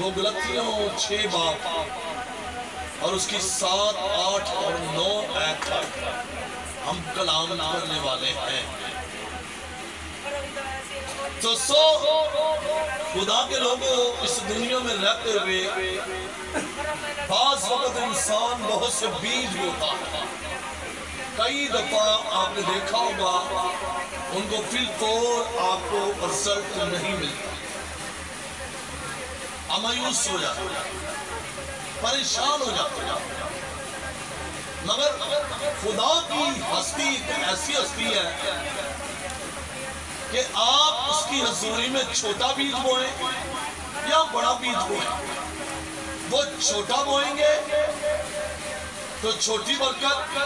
وہ گلتیوں 6 باب اور اس کی 7, 8 اور 9 آیت تک ہم کلام کرنے والے ہیں۔ تو خدا کے لوگوں اس دنیا میں رہتے ہوئے بعض وقت انسان بہت سے بیج ہوتا ہے۔ کئی دفعہ آپ نے دیکھا ہوگا ان کو فی الفور آپ کو رزلٹ نہیں ملتا، مایوس ہو جاتے، پریشان ہو جاتے، مگر خدا کی ہستی ایک ایسی ہستی ہے کہ آپ اس کی حضوری میں چھوٹا بیج بوئیں یا بڑا بیج بوئیں، وہ چھوٹا بوئیں گے تو چھوٹی برکت،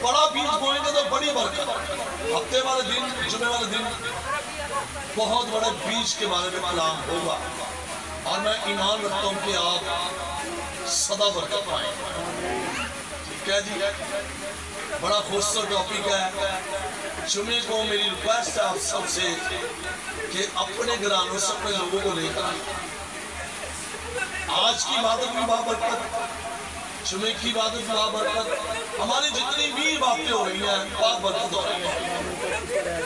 بڑا بیج بوئیں گے تو بڑی برکت۔ ہفتے والے دن، جمعے والے دن بہت بڑے بیج کے بارے میں کلام ہوگا اور میں ایمان رکھتا ہوں کہ آپ سدا برکت پائیں۔ ٹھیک ہے جی، بڑا خوبصورت ٹاپک ہے۔ جمعے کو میری ریکویسٹ ہے آپ سب سے کہ اپنے گھرانوں سے اپنے لوگوں کو لے کر آئیں۔ آج کی عبادت بھی بابرکت، جمعے کی عبادت بھی بابرکت، ہماری جتنی بھی باتیں ہو رہی ہیں بابرکت ہو رہی ہیں،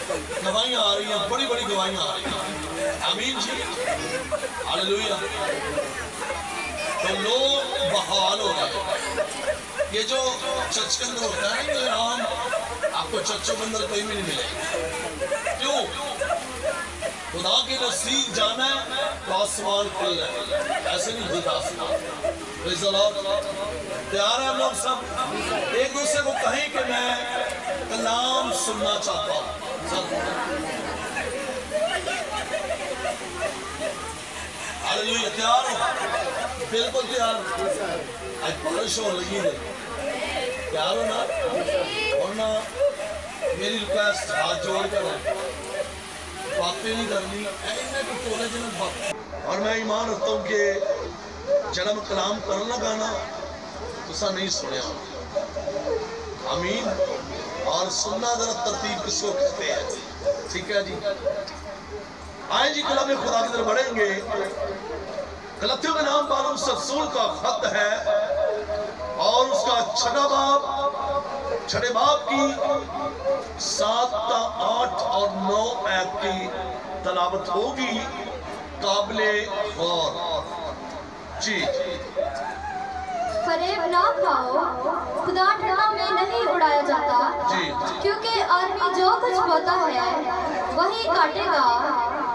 گواہیاں آ رہی ہیں، بڑی بڑی گواہیاں آ رہی ہیں۔ آمین جی، ہاللیلویہ۔ تو لوگ بحال ہو گئے۔ یہ جو چرچ کے اندر ہوتا ہے یہ عام آپ کو چرچوں کے اندر کہیں بھی نہیں ملے۔ کیوں؟ خدا کے نزدیک جانا ہے تو آسمان کھل رہے، ایسے نہیں کھلتا آسمان۔ پریز اللہ، تیار ہیں ہم لوگ سب ایک دوسرے کو کہیں کہ میں کلام سننا چاہتا ہوں۔ ہاللیلویہ، تیار ہو؟ بالکل تیار۔ آج بارش ہو لگی ہے، تیار ہو نا؟ ورنہ میری ریکویسٹ ہاتھ جوڑ کر ہے، باتیں نہیں کرنی اور میں ایمان رکھتا ہوں کہ جنم کلام کرنا گانا تو سا نہیں سنے ہوں۔ آمین۔ اور سننا ذرا ترتیب کس کو کہتے ہیں، ٹھیک ہے جی؟ آئیں جی کلام خدا کی طرف بڑھیں گے۔ غلطیوں کے نام پالوس رسول کا خط ہے اور اس کا چھٹے باب کی 7 تا 8 اور 9 آیت کی تلاوت ہوگی، قابل غور۔ جی، فریب نہ کھاؤ، خدا ٹھنڈا میں نہیں اڑایا جاتا، کیونکہ آدمی جو کچھ بوتا ہے وہی کاٹے گا۔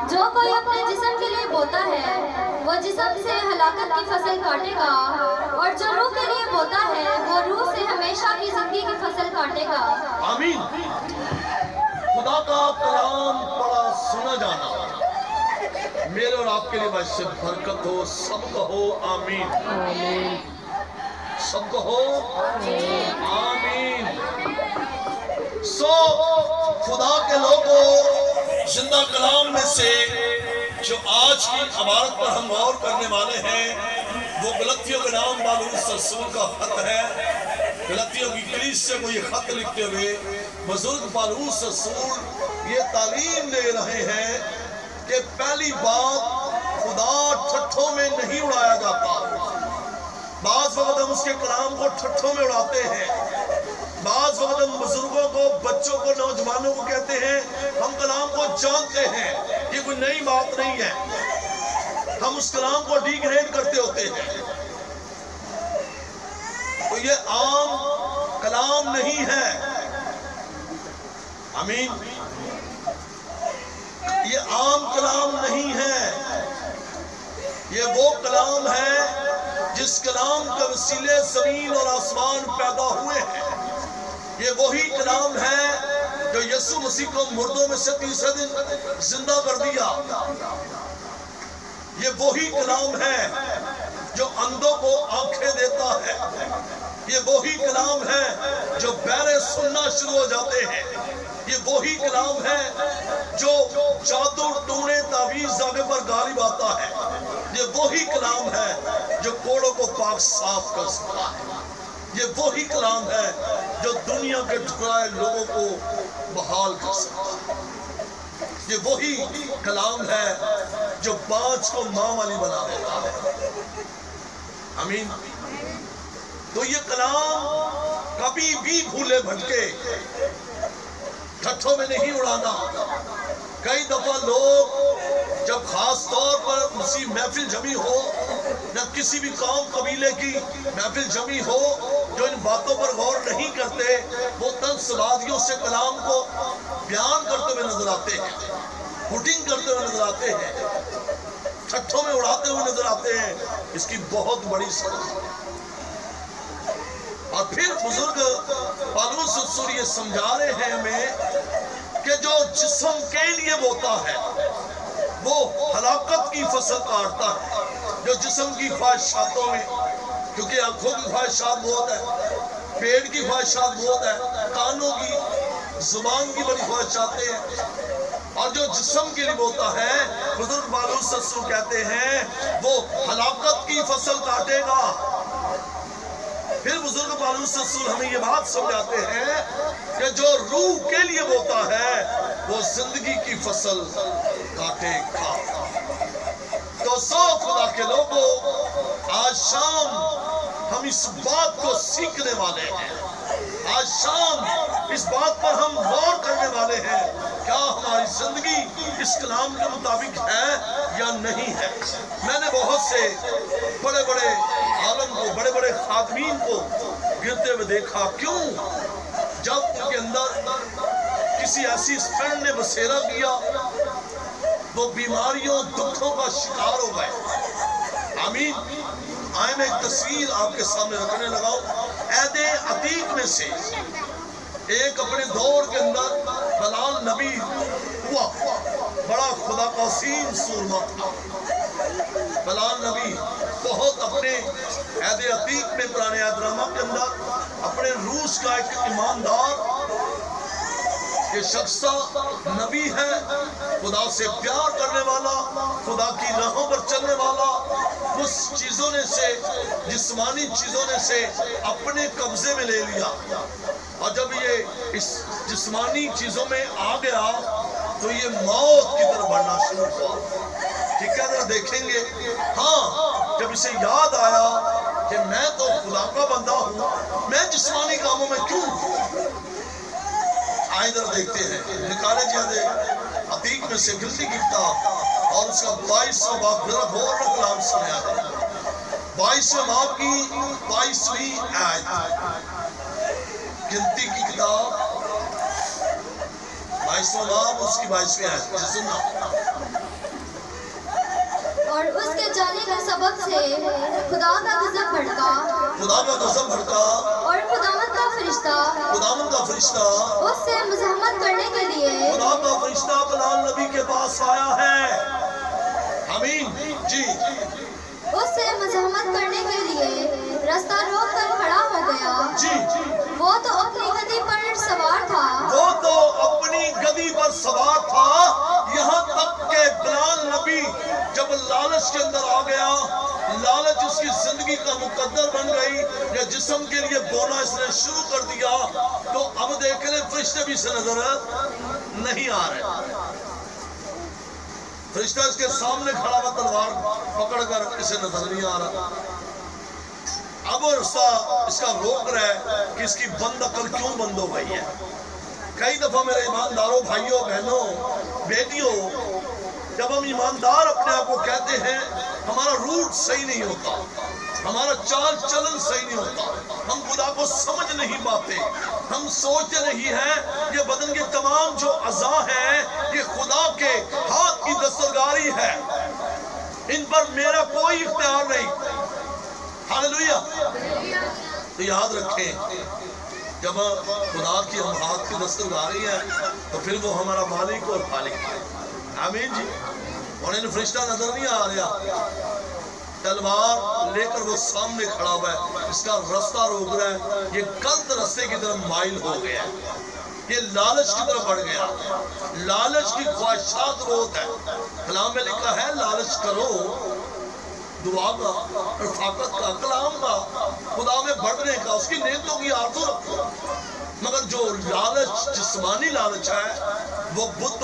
جو کوئی اپنے جسم کے لیے بوتا ہے وہ جسم سے ہلاکت کی فصل کاٹے گا، اور جو روح کے لیے بوتا ہے وہ روح سے ہمیشہ کی زندگی کی فصل کاٹے گا۔ آمین۔ خدا کا کلام پڑھا سنا جانا میرے اور آپ کے لیے باعث سے برکت ہو۔ سب کہو آمین، سب کہو آمین۔ خدا کے لوگوں، زندہ کلام میں سے جو آج کی عبارت پر ہم غور کرنے والے ہیں وہ غلطیوں کے نام پالوس رسول کا خط ہے۔ غلطیوں کی کلیسیا کو یہ خط لکھتے ہوئے بزرگ پالوس رسول یہ تعلیم دے رہے ہیں کہ پہلی بات، خدا ٹھٹھوں میں نہیں اڑایا جاتا۔ بعض وقت ہم اس کے کلام کو ٹھٹھوں میں اڑاتے ہیں، بعض وقت ہم بزرگوں کو، بچوں کو، نوجوانوں کو کہتے ہیں ہم کلام کو جانتے ہیں، یہ کوئی نئی بات نہیں ہے، ہم اس کلام کو ڈی گریڈ کرتے ہوتے ہیں۔ تو یہ عام کلام نہیں ہے۔ آمین۔ یہ عام کلام نہیں ہے، یہ وہ کلام ہے جس کلام کے وسیلے زمین اور آسمان پیدا ہوئے ہیں۔ یہ وہی کلام ہے جو یسوع مسیح کو مردوں میں سے تیسرے دن زندہ کر دیا۔ یہ وہی کلام ہے جو اندھوں کو آنکھیں دیتا ہے۔ یہ وہی کلام ہے جو بہرے سننا شروع ہو جاتے ہیں۔ یہ وہی کلام ہے جو جادو ٹونے تعویذ آگے پر غالب آتا ہے۔ یہ وہی کلام ہے جو کوڑوں کو پاک صاف کر سکتا ہے۔ یہ وہی کلام ہے جو دنیا کے ٹھکرائے لوگوں کو بحال کر سکتا ہے۔ یہ وہی کلام ہے جو 5 کو ماں والی بنا دیتا ہے۔ آمین۔ تو یہ کلام کبھی بھی بھولے بھٹکے ٹھٹھوں میں نہیں اڑانا۔ کئی دفعہ لوگ جب خاص طور پر کسی محفل جمی ہو یا کسی بھی قوم قبیلے کی محفل جمی ہو، جو ان باتوں پر غور نہیں کرتے، وہ طنز بازیوں سے کلام کو بیان کرتے ہوئے نظر آتے ہیں، پٹنگ کرتے ہوئے نظر آتے ہیں، ٹھٹھوں میں اڑاتے ہوئے نظر آتے ہیں۔ اس کی بہت بڑی سزا۔ اور پھر بزرگ پالوس الرسول یہ سمجھا رہے ہیں ہمیں کہ جو جسم کے لیے بوتا ہے وہ ہلاکت کی فصل کاٹتا ہے۔ جو جسم کی خواہشاتوں میں، کیونکہ آنکھوں کی خواہشات بہت ہے، پیٹ کی خواہشات بہت ہے، کانوں کی، زبان کی بڑی خواہشاتیں ہیں، اور جو جسم کے لیے بوتا ہے، بزرگ پالوس الرسول کہتے ہیں وہ ہلاکت کی فصل کاٹے گا۔ پھر بزرگ پالوس الرسول ہمیں یہ بات سمجھاتے ہیں کہ جو روح کے لیے بوتا ہے وہ زندگی کی فصل کاٹے گا۔ تو سو خدا کے لوگوں، آج شام ہم اس بات کو سیکھنے والے ہیں۔ آج شام اس بات پر ہم غور کرنے والے ہیں، کیا ہماری زندگی اس کلام کے مطابق ہے یا نہیں ہے۔ میں نے بہت سے بڑے بڑے عالم کو، بڑے بڑے خادمین کو گرتے ہوئے دیکھا۔ کیوں؟ جب ان کے اندر کسی ایسی اسپرنٹ نے بسیرا کیا، وہ بیماریوں دکھوں کا شکار ہو گئے۔ آمین۔ آئے میں ایک تصویر آپ کے سامنے رکھنے لگا ہوں۔ عہد عتیق میں سے ایک اپنے دور کے اندر بلال نبی ہوا، بڑا خدا کا عظیم سورما تھا۔ بلال نبی بہت اپنے عہد عتیق میں، پرانے عہد نامہ کے اندر، اپنے روس کا ایک ایماندار یہ شخص نبی ہے، خدا سے پیار کرنے والا، خدا کی راہوں پر چلنے والا، اس چیزوں نے سے، جسمانی چیزوں نے سے اپنے قبضے میں لے لیا۔ اور جب یہ اس جسمانی چیزوں میں آ گیا تو یہ موت کی طرف بڑھنا شروع ہوا۔ ٹھیک ہے، ذرا دیکھیں گے۔ ہاں، جب اسے یاد آیا کہ میں تو خدا کا بندہ ہوں، میں جسمانی کاموں میں کیوں؟ آئے ذرا دیکھتے ہیں۔ نکالے عہد عتیق میں سے گلتی کی کتاب اور اس کا 22واں باب، ذرا غور سے کلام سنیا ہے۔ 22واں باب کی 22ویں آیت، گنتی کی کتاب 22واں باب، اس کی 22ویں آیت سننا۔ اور اس کے جانے کے سبب سے خدا کا غضب بھڑکا، خدا کا غضب بھڑکا، اور خداوند کا فرشتہ اس سے مزاحمت کرنے کے لیے خدا کا فرشتہ بلال نبی کے پاس آیا ہے۔ آمین جی۔ اس سے مزاحمت کرنے کے لیے رستہ روک کر کھڑا ہو گیا۔ جی، وہ تو اپنی گدی پر سوار تھا، وہ تو اپنی گدی پر سوار تھا، یہاں تک کہ بلال نبی جب لالچ کے اندر آ گیا، لالچ اس کی زندگی کا مقدر بن گئی، یا جسم کے لیے بونا اس نے شروع کر دیا، تو اب دیکھ لیں فرشتے بھی سے نظر نہیں آ رہے۔ فرشتہ اس کے سامنے کھڑا ہوا تلوار پکڑ کر، اسے نظر نہیں آ رہا۔ اب وہ رستہ اس کا روک رہا ہے کہ اس کی بند عقل کیوں بند ہو گئی ہے۔ کئی دفعہ میرے ایمانداروں، بھائیوں، بہنوں، بیٹیوں، جب ہم ایماندار اپنے آپ کو کہتے ہیں، ہمارا روٹ صحیح نہیں ہوتا، ہمارا چال چلن صحیح نہیں ہوتا، ہم خدا کو سمجھ نہیں پاتے، ہم سوچتے نہیں ہیں یہ بدن کے تمام جو اعضاء ہیں یہ خدا کے ہاتھ کی دسترکاری ہے، ان پر میرا کوئی اختیار نہیں۔ ہاللویا۔ تو یاد رکھیں، جب خدا کی ہم ہاتھ کی دسترکاری ہے تو پھر وہ ہمارا مالک اور خالق ہے۔ آمین جی۔ اور ان فرشتہ نظر نہیں آ رہا، تلوار لے کر وہ سامنے کھڑا ہوا ہے، اس کا رستہ روک رہا ہے، یہ غلط رستے کی طرف مائل ہو گیا ہے، یہ لالچ کی طرف بڑھ گیا۔ لالچ کی خواہشات بہت ہے، کلام میں لکھا ہے لالچ کرو دعا کا، رفاقت کا، کلام کا، خدا میں بڑھنے کا، اس کی نیتوں کی آرزو رکھو۔ مگر جو لالچ، جسمانی لالچ ہے، وہ بت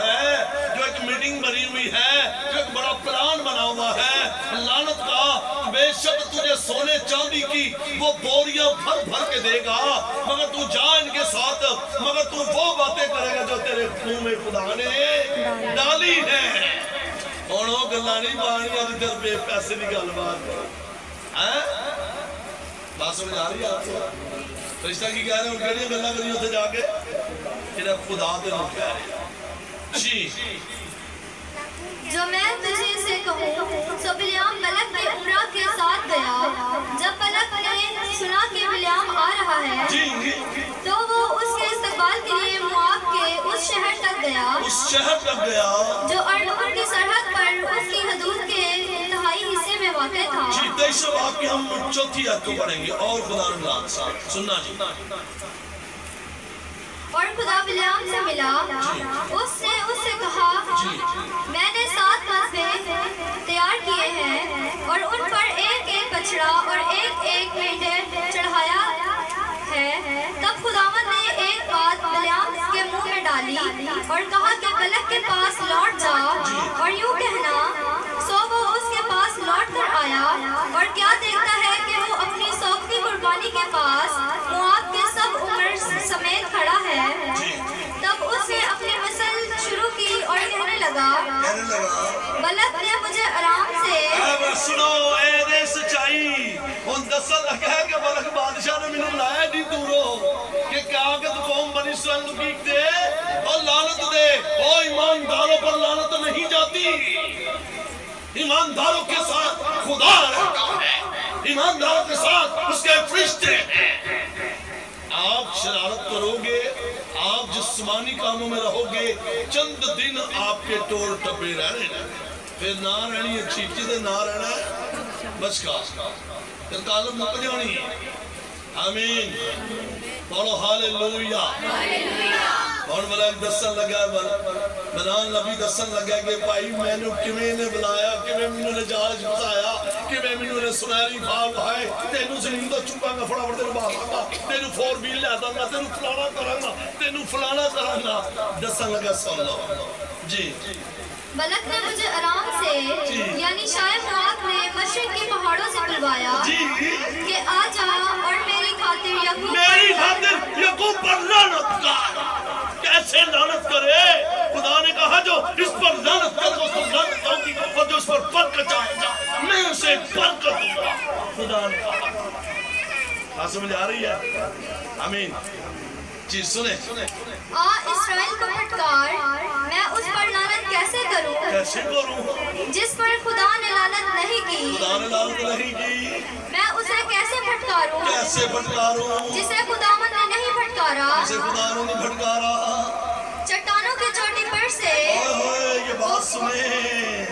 ہے جو ایک میٹنگ بنی ہوئی ہے, جو ایک بڑا پلان بنا ہوا ہے لعنت کا, بے شک تجھے سونے چاندی کی وہ بوریاں بھر بھر کے دے گا, مگر تو جا ان کے ساتھ, مگر تو وہ باتیں کرے گا جو تیرے خون میں خدا نے ڈالی ہے. اور وہ گلا نہیں بانیا جدھر بے پیسے کی گل بات بات سمجھ آ رہی ہے آپ کو؟ فرشتہ کی کہہ رہے ہیں کہڑی گلا کری اتنے جا کے کہ خدا تے لوگ کہہ رہے ہیں. جی جو میں تجھے سے کہوں سو بلیام ملک کے عمرہ کے ساتھ گیا. جب ملک نے سنا کہ بلیام آ رہا ہے تو وہ اس کے استقبال کے لیے مواب کے اس شہر تک گیا جو اردن کی سرحد پر اس کی حدود کے انتہائی حصے میں واقع تھا. جی 23 باب کی ہم چوتھی آیت کو پڑھیں گے. اور خدا نے صاحب سننا جی. اور خدا بلیام سے ملا, اس نے اس سے کہا میں نے 7 قصبے تیار کیے ہیں اور ان پر ایک ایک بچڑا اور ایک ایک مینڈے چڑھایا ہے. تب خداوند نے ایک بات بلیام کے منہ میں ڈالی اور کہا کہ بلک کے پاس لوٹ جا اور یوں کہنا. سو وہ اس کے پاس لوٹ کر آیا اور کیا دیکھتا ہے کہ وہ اپنی سوکھتی قربانی کے پاس مواب کے سب عمر سمیت کھڑا ہے. تب اس نے اپنی مثل شروع کی اور کہنے لگا بلک نے مجھے آرام سے سنو اے دے سچائی ان دسل لگا ہے کہ بلک بادشاہ نے میں بلایا نہیں دورو کہ کہا کہ تو قوم بنی اسرائیل نبیک دے اور لعنت دے. او ایمانداروں پر لعنت نہیں جاتی, ایمانداروں کے ساتھ خدا رہتا ہے, ایمانداروں کے ساتھ اس کے فرشتے ہیں. آپ شرارت کرو گے, آپ جسمانی کاموں میں رہو گے, چند دن آپ کے ٹول ٹپے رہنے پھر نہ رہنی اچھی چیزیں نہ رہنا بچ کا پھر کالم مک جانی ہے. آمین بولو ہاللویا. اور ملک دسن لگا بنان نبی دسن لگا کہ بھائی میں نے کمیں نے بلایا, کمیں میں نے جالج بتایا, کمیں میں نے سنہری بھاگ بھائی تینوں زمین دا چکا گا فڑا پڑتے باہر گا, تینوں 4 ویل لے داں گا, تینوں فلانا کراں گا, تینوں فلانا کراں گا. دسن لگا سن لو جی. بلک نے مجھے آرام سے یعنی شاید مواب نے مشرق کے پہاڑوں سے بلوایا کہ آ جا اور میری خاطر یعقوب پر لعنت کر. کیسے لعنت کرے؟ خدا نے کہا جو اس پر لعنت کر اس پر لعنت ہوگی اور جو اس پر برکت آئے گا میں اسے برکت دوں گا. خدا نے کہا. سمجھ آ رہی ہے؟ آمین. جی سنیں اسرائیل کو پھٹکار, میں اس پر لعنت کیسے کروں جس پر خدا نے لعنت نہیں کی. میں اسے کیسے پھٹکاروں جسے خداوند نے نہیں پھٹکارا. چٹانوں کی چوٹی پر سے یہ بات سنیں,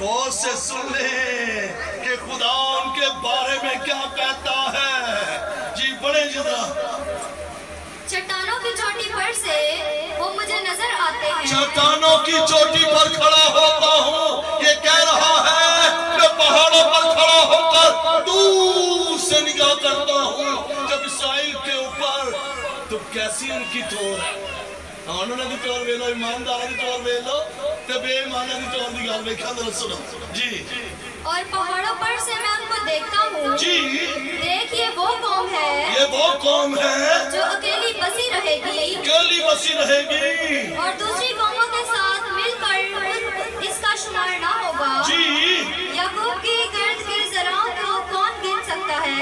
غور سے سن لیں کہ خدا ان کے بارے میں کیا کہتا ہے. جی بڑے جدا چٹانوں کی چوٹی پر سے وہ مجھے نظر آتے ہیں. چٹانوں کی چوٹی پر کھڑا ہوتا ہوں, یہ کہہ رہا ہے میں پہاڑوں پر کھڑا ہو کر دور سے نگاہ کرتا ہوں. جب اسرائیل کے اوپر تو کیسی ان کی طور ہے, انہوں نے بھی طور ویلو, ایماندار بھی طور ویلو, تے بے ایمانہ بھی طور دی گال بیکھا در سنو. جی اور پہاڑوں پر سے میں ان کو دیکھتا ہوں. جی دیکھ یہ وہ قوم ہے جو اکیلی بسی رہے گی اور دوسری قوموں کے ساتھ مل کر اس کا شمار نہ ہوگا. یعقوب کی گرد کی زراعوں کو کون گن سکتا ہے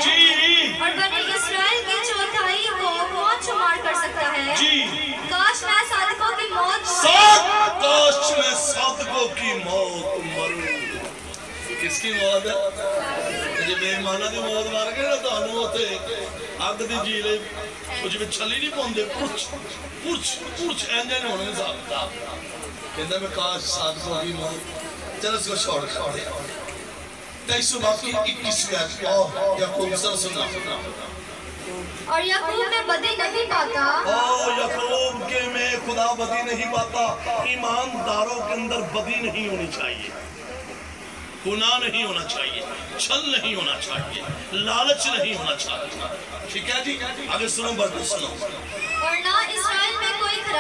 اور بنی اسرائیل کی چوتھائی کو کون شمار کر سکتا ہے. کاش میں صادقوں کی موت مروں. کس کی موت ہے؟ جب بے ایمانہ دی موت مار کے نا تانوں ہوتے اگ دی جیلے کچھ بھی چھلی نہیں پوندے, پرچ اینجن ہونے میں صاحب کہتا میں کاش صادقوں کی موت. چل اس کو چھوڑ دے. 23 باب کی 21 آیت اور یعقوب سننا. اور یعقوب میں بدی نہیں پاتا. یعقوب کے میں خدا بدی نہیں پاتا. ایمانداروں کے اندر بدی نہیں ہونی چاہیے, گناہ نہیں ہونا چاہیے, چھل نہیں ہونا چاہیے, لالچ نہیں ہونا چاہیے. ٹھیک ہے جی, آگے سنو بردو سنو. اور نہ اسرائیل میں کوئی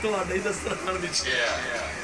ਤੁਹਾਡੇ ਹੀ ਦਸਤਾਨ ਵਿਛੇ ਹੈ।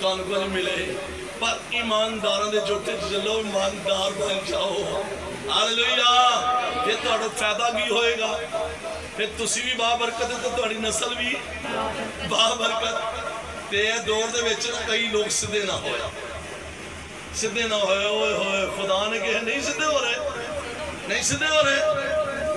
ਤੁਹਾਨੂੰ ਕੁਝ ਮਿਲੇ, ਪਰ ਈਮਾਨਦਾਰਾਂ ਦੇ ਜੋਟੇ ਚਲੋ, ਈਮਾਨਦਾਰ ਬਣ ਜਾਓ। ਹਾਲੇਲੂਇਆ। ਇਹ ਤੁਹਾਡਾ ਫਾਇਦਾ ਕੀ ਹੋਏਗਾ? ਫਿਰ ਤੁਸੀਂ ਵੀ ਬਾਬਰਕਤ ਤੇ ਤੁਹਾਡੀ ਨਸਲ ਵੀ ਬਾਬਰਕਤ। ਤੇ ਇਹ ਦੌਰ ਦੇ ਵਿੱਚ ਕਈ ਲੋਕ ਸਿੱਧੇ ਨਾ ਹੋਏ, ਸਿੱਧੇ ਨਾ ਹੋਏ। ਓਏ ਹੋਏ, ਖੁਦਾ ਨੇ ਕਿਹਾ ਨਹੀਂ ਸਿੱਧੇ ਹੋ ਰਹੇ, ਨਹੀਂ ਸਿੱਧੇ ਹੋ ਰਹੇ।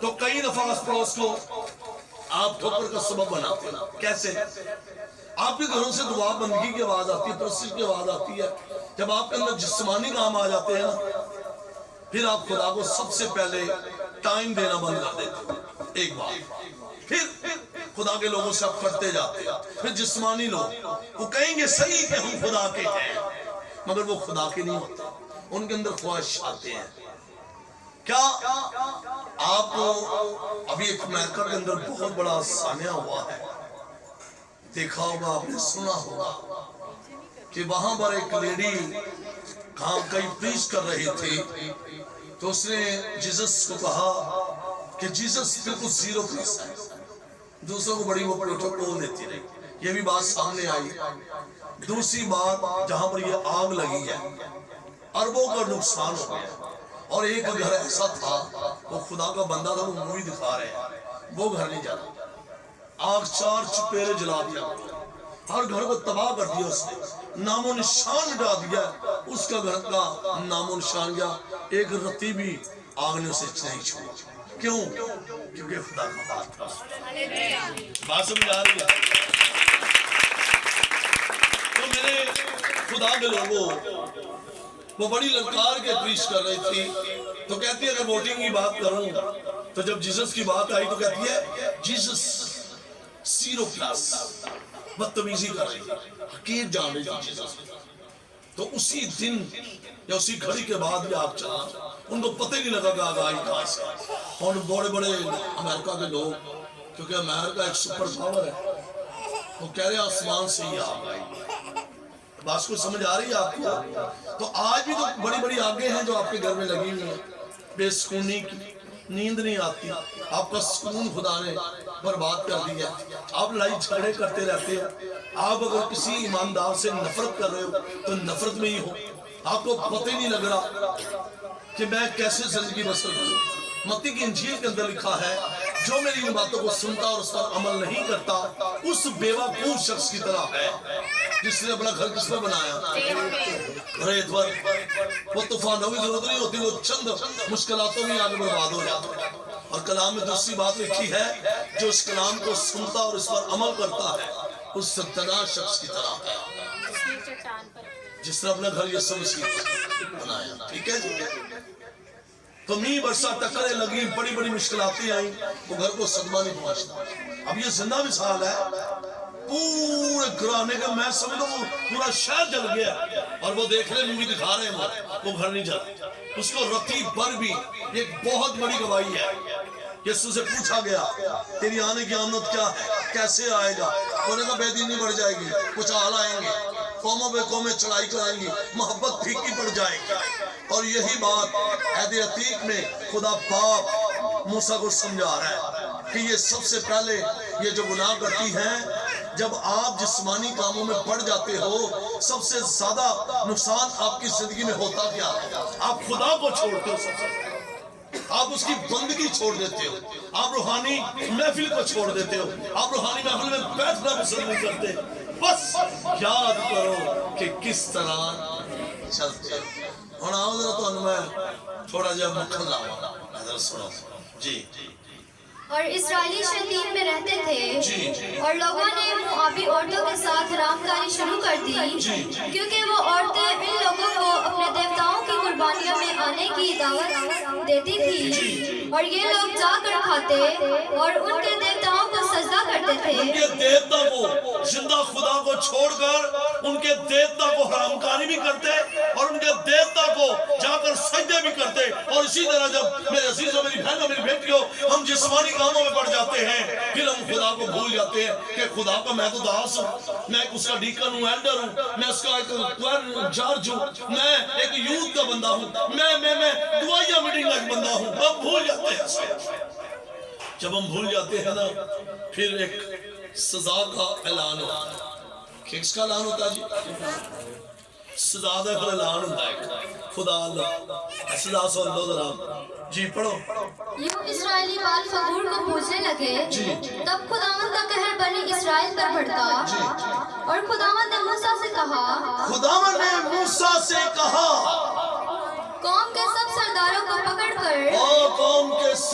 تو کئی دفعہ اس پڑوس کو آپ ٹھوکر کا سبب بناتے ہیں. کیسے؟ آپ کے گھروں سے دعا بندگی کی آواز آتی ہے, پرستش کی آواز آتی ہے. جب آپ کے اندر جسمانی کام آ جاتے ہیں نا, پھر آپ خدا کو سب سے پہلے ٹائم دینا بند کر دیتے ہیں. ایک بات, پھر خدا کے لوگوں سے آپ کرتے جاتے ہیں. پھر جسمانی لوگ وہ کہیں گے صحیح کہ ہم خدا کے ہیں, مگر وہ خدا کے نہیں ہوتے, ان کے اندر خواہش آتے ہیں. کیا آپ ابھی ایک امریکہ کے اندر بہت بڑا سانحہ ہوا ہے, دیکھا ہوگا, آپ نے سنا ہوگا کہ وہاں پر ایک لیڈی کئی پریچ کر رہی تھی, تو اس نے جیسس کو کہا کہ جیسس بالکل زیرو پلس ہے, دوسروں کو بڑی وہ پروٹوکول دیتی رہی. یہ بھی بات سامنے آئی. دوسری بات, جہاں پر یہ آگ لگی ہے, اربوں کا نقصان ہو گیا, اور ایک گھر ایسا تھا, وہ خدا کا بندہ تھا, وہ مووی دکھا رہے ہیں, وہ گھر نہیں جاتا, آگ 4 چپیرے جلا دیا, ہر گھر کو تباہ کر دیا, اس نے نام و نشان مٹا دیا, اس کا گھر کا نام و نشان گیا, ایک رتی بھی آگ نے اسے نہیں چھوڑا. کیوں؟ کیونکہ خدا کا بات تھا. بات سمجھ آ رہی ہے؟ تو میرے خدا کے لوگوں, وہ بڑی للکار کے پریچ کر رہی تھی, تو کہتی ہے اگر ووٹنگ کی بات کروں, تو جب جیسس کی بات آئی تو کہتی ہے جیسس زیرو پلس, بدتمیزی کر رہی تھی, حقیر جان رہی تھی جیسس. تو اسی دن یا اسی گھڑی کے بعد یہ آگ چلا, ان کو پتہ ہی نہیں لگا کہ آگ آئی کہاں سے. اور بڑے بڑے امریکہ کے لوگ, کیونکہ امریکہ ایک سپر پاور ہے, وہ کہہ رہے آسمان سے ہی آگ آئی. بات کو سمجھ آ رہی ہے آپ کو؟ تو آج بھی تو بڑی بڑی آگیں ہیں جو آپ کے گھر میں لگی ہوئی ہیں, بے سکونی کی, نیند نہیں آتی, آپ کا سکون خدا نے برباد کر دیا. آپ لڑائی جھگڑے کرتے رہتے ہیں. آپ اگر کسی ایماندار سے نفرت کر رہے ہو تو نفرت میں ہی ہو, آپ کو پتہ ہی نہیں لگ رہا کہ میں کیسے زندگی بسر کروں. متی کی انجیل کے اندر لکھا ہے, جو میری ان باتوں کو سنتا اور اس پر عمل نہیں کرتا, اس بیوقوف شخص کی طرح ہے جس نے اپنا گھر کس میں بنایا, ریت پر. وہ طوفانوں کی ضرورت نہیں ہوتی, وہ چند مشکلاتوں میں آگے برباد ہو جاتا. اور کلام میں دوسری بات لکھی ہے, جو اس کلام کو سنتا اور اس پر عمل کرتا ہے, اس ستنا شخص کی طرح ہے جس نے اپنا گھر یسوع مسیح بنایا. ٹھیک ہے جی؟ تو می برسا ٹکریں لگی, بڑی بڑی مشکلاتیں آئیں, وہ گھر کو صدمہ نہیں پہنچتا. اب یہ زندہ مثال ہے, پورے گھرانے کا میں سمجھ لوں پورا شہر جل گیا, اور وہ دیکھ رہے مووی دکھا رہے ہیں, وہ گھر نہیں جاتا. اس کو رتی بھر بھی ایک بہت بڑی گواہی ہے. یسوع سے پوچھا گیا تیری آنے کی آمد کیا ہے, کیسے آئے گا؟ انہوں نے کہا بے دینی بڑھ جائے گی, کچھ حال آئیں گے, قوموں پہ قومیں چڑھائی کرائیں گی, محبت پھیکی پڑ جائے گی. اور یہی بات عہد عتیق میں خدا باپ موسیٰ کو سمجھا رہا ہے کہ یہ سب سے پہلے یہ جو گناہ کرتی ہیں, جب آپ جسمانی کاموں میں پڑ جاتے ہو, سب سے زیادہ نقصان آپ کی زندگی میں ہوتا کیا ہے؟ آپ خدا کو چھوڑتے ہو, سب سے آپ اس کی بندگی چھوڑ دیتے ہو, آپ روحانی محفل کو چھوڑ دیتے ہو, آپ روحانی محفل میں بیٹھنا پسند نہیں کرتے. بس یاد کرو کہ کس طرح چلتے ہو. اور آؤ ذرا تو میں تھوڑا جا مکھن لاؤں, ذرا سنو جی. اور اسرائیلی شتیم میں رہتے تھے, اور لوگوں نے موآبی عورتوں کے ساتھ رامکاری شروع کر دی, کیونکہ وہ عورتیں ان لوگوں کو اپنے دیوتاؤں کی قربانیوں میں آنے کی دعوت دیتی تھی, اور یہ لوگ جا کر کھاتے اور ان کے دیوتاؤں کو سجدہ کرتے تھے. ان کے دیوتا کو, زندہ خدا کو چھوڑ کر ان کے دیوتا کو حرام کاری بھی کرتے, اور ان کے دیوتا کو جا کر سجدے بھی کرتے. اور اسی طرح جب میرے عزیزوں, میری بہنوں, میری بیٹیوں, ہم جسمانی کاموں میں پڑ جاتے ہیں, پھر ہم خدا کو بھول جاتے ہیں کہ خدا کا میں تو داس ہوں, میں اس کا ڈیکن ہوں, ایلڈر ہوں, میں اس کا ایک جارج ہوں, میں ایک یوتھ کا بندہ ہوں, میں دعائیہ میٹنگ کا ایک بندہ ہوں. ہم بھول جاتے ہیں. جب ہم بھول جاتے ہیں نا, پھر ایک سزا کا اعلان ہوتا ہے. کس کا اعلان ہوتا ہے جی؟ سزا کا اعلان ہوتا ہے. خدا اللہ سزا سو اللہ ذرا جی پڑھو. یوں اسرائیلی بال فغور کو پوجنے لگے, تب خداوند کا قہر بنی اسرائیل پر بڑھتا, اور خداوند نے موسیٰ سے کہا, خداوند نے موسیٰ سے کہا, قوم کے سب سرداروں کو پکڑ کر, قوم کے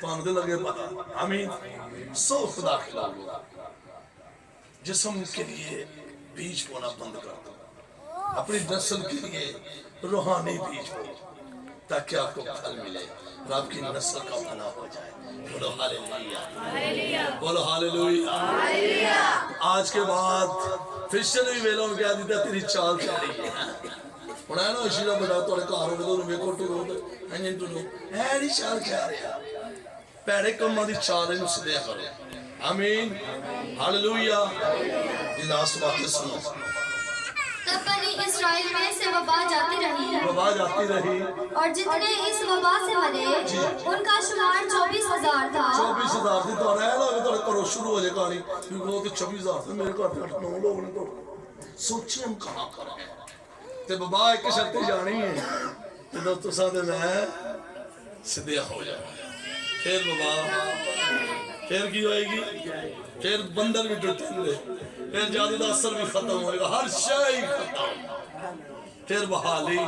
تو لگے پتا آمین. 100 خدا کے لوگوں جسم کے لیے بیج بونا بند کر دو, اپنی نسل کے لیے روحانی بیج بو تاکہ آپ کو پھل ملے اور آپ کی نسل کا بنا ہو جائے. بولو ہاللیلویہ, بولو ہاللیلویہ. آج کے بعد فشر بھی ویلوں میں کیا دیتا تیری چال چاہیے ہونا ہے نا اسی کا بڑا توڑے کاروں میں تو میرے کو ٹورو دے انجن ٹورو اے نہیں چال چاہ رہا پیڑے کم دی چال انہوں سے دیا کرو. آمین ہاللیلویہ. لاسٹ بات سنو. تب بنی اسرائیل میں سے وبا جاتی رہی, وبا جاتی رہی, اور جتنے اس وبا سے مرے ان کا شمار 24,000 تھا. 24,000 تھی تو رہے لوگ تو کرو شروع ہو جائے کہانی کیونکہ وہ تو 26,000 تھے میرے گھر پہ 8-9 لوگ نے تو سوچے ہم کہاں کریں تے وبا ایک شرطی جانی ہے جدو تو ساتھ میں سدھیا ہو جائے پھر وبا پھر کی ہوئے گی, پھر بندر بھی ٹوٹیں گے, پھر جادو دا اثر بھی ختم ہوئے گا, ہر شے ختم, پھر بحالی.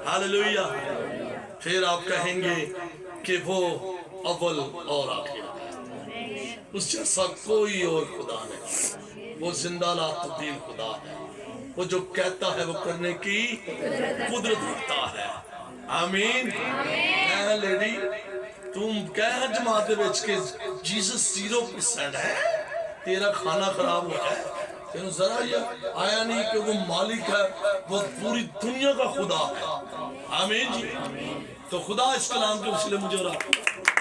ہاللیلویہ. پھر آپ کہیں گے کہ وہ اول اور آخر ہے, اس جیسا کوئی اور خدا نہیں, وہ زندہ لا تبدیل خدا ہے, وہ جو کہتا ہے وہ کرنے کی قدرت رکھتا ہے. آمین. اے لیڈی تم کہہ جماعت دے بیچ کے جیسس 0% ہے, تیرا کھانا خراب ہو جائے, تیرا ذرا یہ آیا نہیں کہ وہ مالک ہے, وہ پوری دنیا کا خدا ہے. آمین جی. تو خدا اس کلام کے وسیلے مجھے رہا